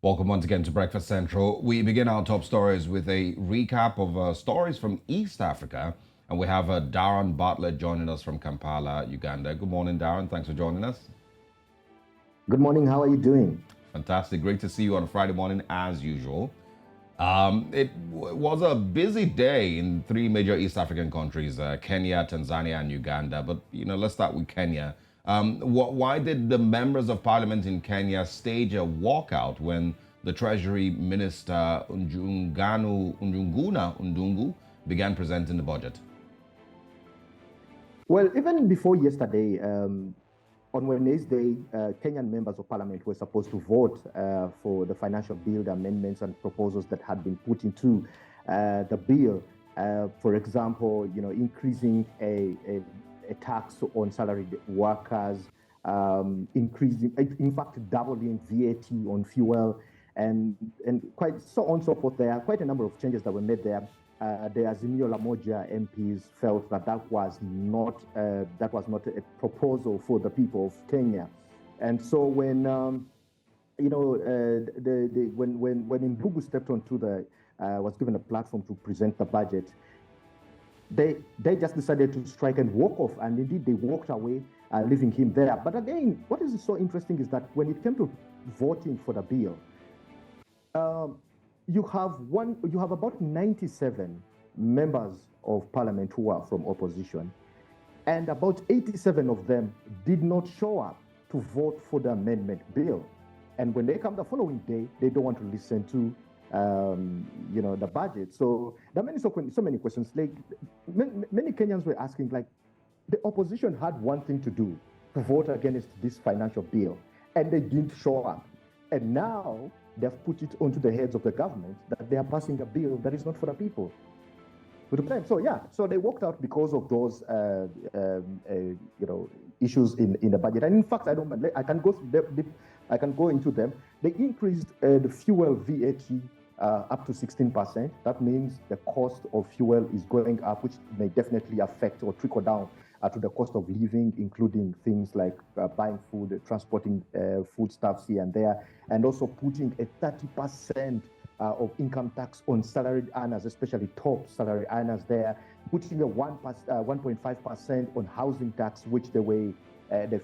Welcome once again to Breakfast Central. We begin our top stories with a recap of stories from East Africa. And we have Daron Bartlett joining us from Kampala, Uganda. Good morning, Daron. Thanks for joining us. Good morning. How are you doing? Fantastic. Great to see you on a Friday morning as usual. It was a busy day in three major East African countries, Kenya, Tanzania, and Uganda. But, let's start with Kenya. Why did the members of parliament in Kenya stage a walkout when the Treasury Minister Njuguna Ndung'u began presenting the budget? Well, even before yesterday, on Wednesday, Kenyan members of parliament were supposed to vote for the financial bill, the amendments and proposals that had been put into the bill. For example, increasing a tax on salaried workers, increasing, in fact, doubling VAT on fuel, and quite so on and so forth. There are quite a number of changes that were made there. The Azimio La Moja MPs felt that that was not a proposal for the people of Kenya, and so when when Ndung'u stepped onto was given a platform to present the budget, they just decided to strike and walk off, and indeed they walked away, leaving him there. But again, what is so interesting is that when it came to voting for the bill, you have about 97 members of parliament who are from opposition, and about 87 of them did not show up to vote for the amendment bill. And when they come the following day, they don't want to listen to the budget. So there are so many questions. Like many Kenyans were asking, like, the opposition had one thing to do, to vote against this financial bill, and they didn't show up. And now they've put it onto the heads of the government that they are passing a bill that is not for the people. So they walked out because of those issues in the budget. And in fact, I can go into them. They increased the fuel VAT up to 16%. That means the cost of fuel is going up, which may definitely affect or trickle down to the cost of living, including things like buying food, transporting foodstuffs here and there, and also putting a 30% of income tax on salaried earners, especially top salary earners there, putting a 1.5% on housing tax, which they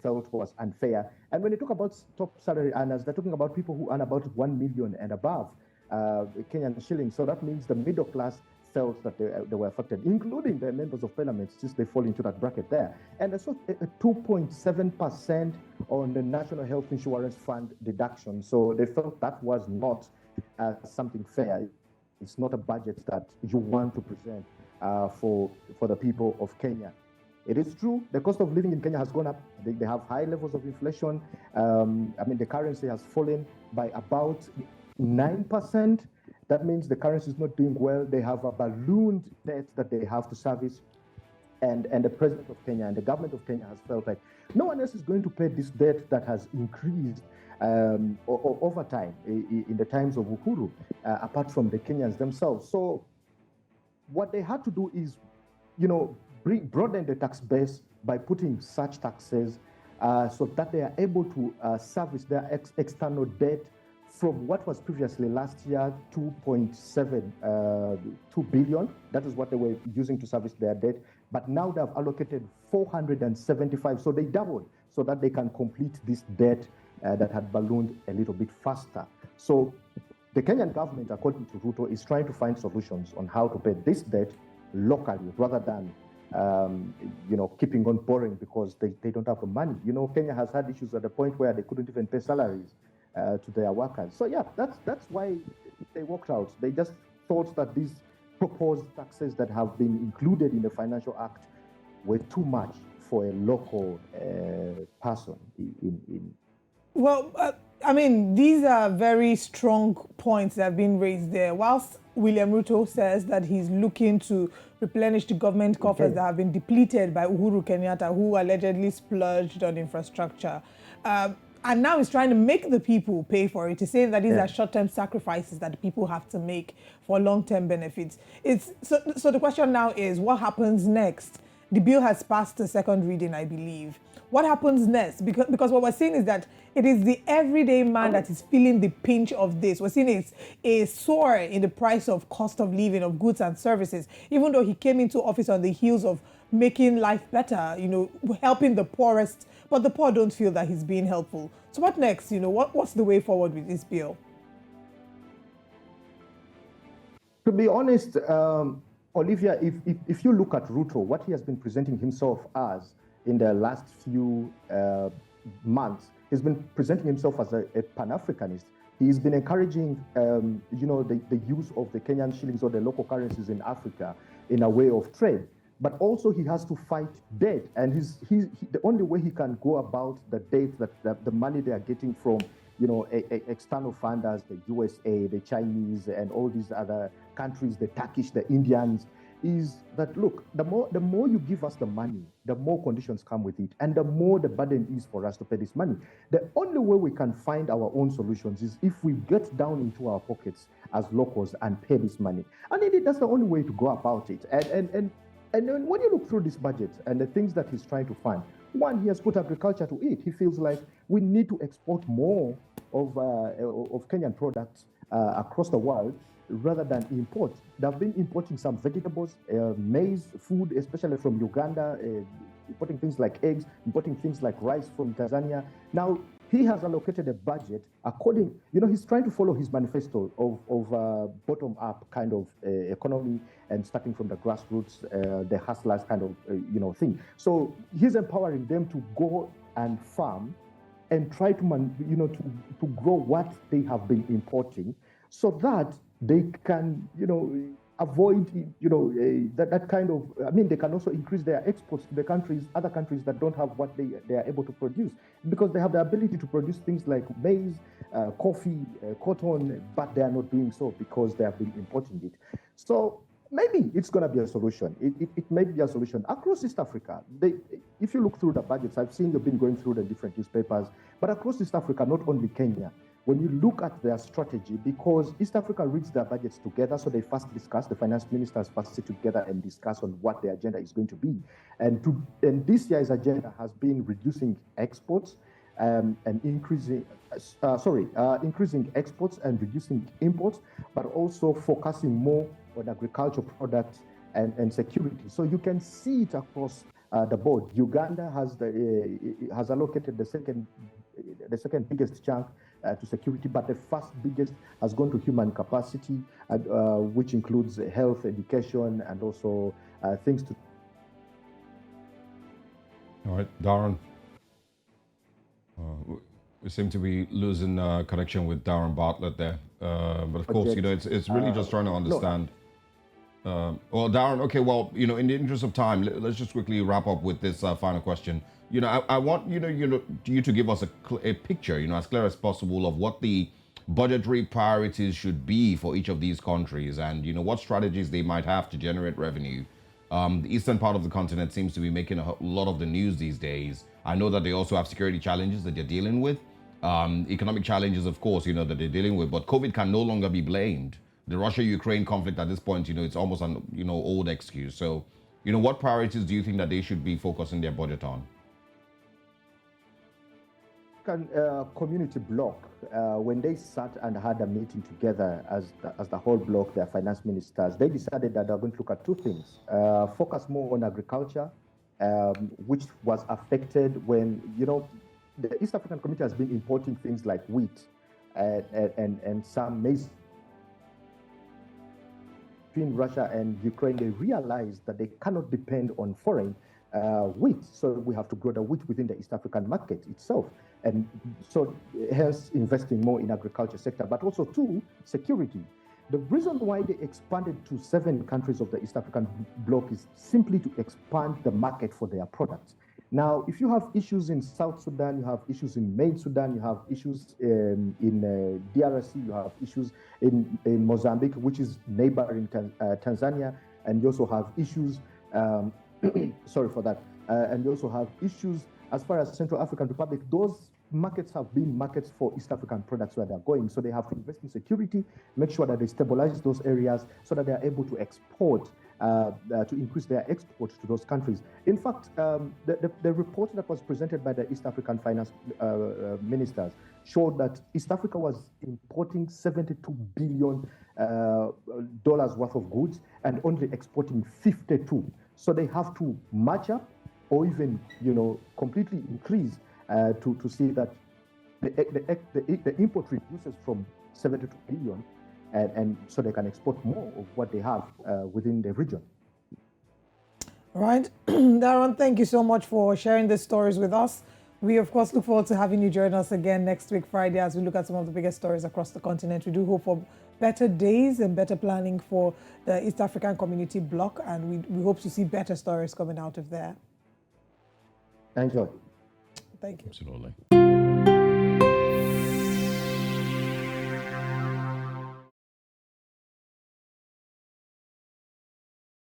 felt was unfair. And when they talk about top salary earners, they're talking about people who earn about 1 million and above Kenyan shillings. So that means the middle class felt that they were affected, including the members of parliament, since they fall into that bracket there. And also a 2.7% on the National Health Insurance Fund deduction. So they felt that was not something fair. It's not a budget that you want to present for the people of Kenya. It is true, the cost of living in Kenya has gone up. They have high levels of inflation. The currency has fallen by about 9%. That means the currency is not doing well. They have a ballooned debt that they have to service. And the president of Kenya and the government of Kenya has felt like no one else is going to pay this debt that has increased over time in the times of Uhuru, apart from the Kenyans themselves. So what they had to do is, broaden the tax base by putting such taxes so that they are able to service their external debt from what was previously last year 2 billion. That is what they were using to service their debt. But now they have allocated 475. So they doubled so that they can complete this debt that had ballooned a little bit faster. So the Kenyan government, according to Ruto, is trying to find solutions on how to pay this debt locally rather than keeping on borrowing because they don't have the money. Kenya has had issues at the point where they couldn't even pay salaries to their workers. So yeah, that's why they walked out. They just thought that these proposed taxes that have been included in the Financial Act were too much for a local person in. Well, these are very strong points that have been raised there. Whilst William Ruto says that he's looking to replenish the government coffers that have been depleted by Uhuru Kenyatta, who allegedly splurged on infrastructure. And now he's trying to make the people pay for it, to say that these are short-term sacrifices that the people have to make for long-term benefits. So the question now is, what happens next? The bill has passed the second reading, I believe. what happens next? Because what we're seeing is that it is the everyday man that is feeling the pinch of this. We're seeing a soar in the price of cost of living of goods and services, even though he came into office on the heels of making life better, helping the poorest, but the poor don't feel that he's being helpful. So what next? What's the way forward with this bill? To be honest, Olivia, if you look at Ruto, what he has been presenting himself as in the last few months, he's been presenting himself as a Pan-Africanist. He's been encouraging, the use of the Kenyan shillings or the local currencies in Africa in a way of trade. But also he has to fight debt, and the only way he can go about the debt, that the money they are getting from, external funders, the USA, the Chinese, and all these other countries, the Turkish, the Indians, is that, look, the more you give us the money, the more conditions come with it, and the more the burden is for us to pay this money. The only way we can find our own solutions is if we get down into our pockets as locals and pay this money. And indeed, that's the only way to go about it. And then when you look through this budget and the things that he's trying to fund, one, he has put agriculture to it. He feels like we need to export more of Kenyan products across the world rather than import. They've been importing some vegetables, maize, food, especially from Uganda, importing things like eggs, importing things like rice from Tanzania. Now, he has allocated a budget according, he's trying to follow his manifesto of bottom-up kind of economy and starting from the grassroots, the hustlers kind of, thing. So he's empowering them to go and farm and try to grow what they have been importing so that they can, avoid, that kind of, they can also increase their exports to the other countries that don't have what they are able to produce, because they have the ability to produce things like maize, coffee, cotton, but they are not doing so because they have been importing it. So maybe it's going to be a solution. It may be a solution across East Africa. If you look through the budgets, I've seen you've been going through the different newspapers, but across East Africa, not only Kenya, when you look at their strategy, because East Africa reads their budgets together, so they first discuss, the finance ministers first sit together and discuss on what the agenda is going to be. And this year's agenda has been reducing exports and increasing exports and reducing imports, but also focusing more on agricultural products and security. So you can see it across the board. Uganda has allocated the second biggest chunk to security, but the first biggest has gone to human capacity, which includes health, education, and also things to. All right, Daron. We seem to be losing connection with Daron Bartlett there, but of course, it's really just trying to understand. Well, Daron, okay, well, in the interest of time, let's just quickly wrap up with this final question. I want you to give us a picture, as clear as possible, of what the budgetary priorities should be for each of these countries, and what strategies they might have to generate revenue. The eastern part of the continent seems to be making a lot of the news these days. I know that they also have security challenges that they're dealing with, economic challenges, of course, that they're dealing with. But COVID can no longer be blamed. The Russia-Ukraine conflict at this point, it's almost an old excuse. So, what priorities do you think that they should be focusing their budget on? Community bloc, when they sat and had a meeting together as the whole bloc, their finance ministers, they decided that they're going to look at two things. Focus more on agriculture, which was affected when, the East African Community has been importing things like wheat and some maize. Between Russia and Ukraine, they realized that they cannot depend on foreign wheat. So we have to grow the wheat within the East African market itself. And so hence investing more in agriculture sector, but also two, security. The reason why they expanded to 7 countries of the East African bloc is simply to expand the market for their products. Now, if you have issues in South Sudan, you have issues in main Sudan, you have issues in DRC, you have issues in Mozambique, which is neighboring Tanzania, and you also have issues, sorry for that, and you also have issues as far as Central African Republic. Those markets have been markets for East African products where they're going. So they have to invest in security, make sure that they stabilize those areas so that they are able to export to increase their exports to those countries. In fact, the report that was presented by the East African finance ministers showed that East Africa was importing $72 billion worth of goods and only exporting 52. So they have to match up or even, completely increase to see that the import reduces from 72 billion, and so they can export more of what they have within the region. All right. Daron, thank you so much for sharing these stories with us. We, of course, look forward to having you join us again next week, Friday, as we look at some of the biggest stories across the continent. We do hope for better days and better planning for the East African Community Bloc, and we hope to see better stories coming out of there. Thank you. Thank you. Absolutely.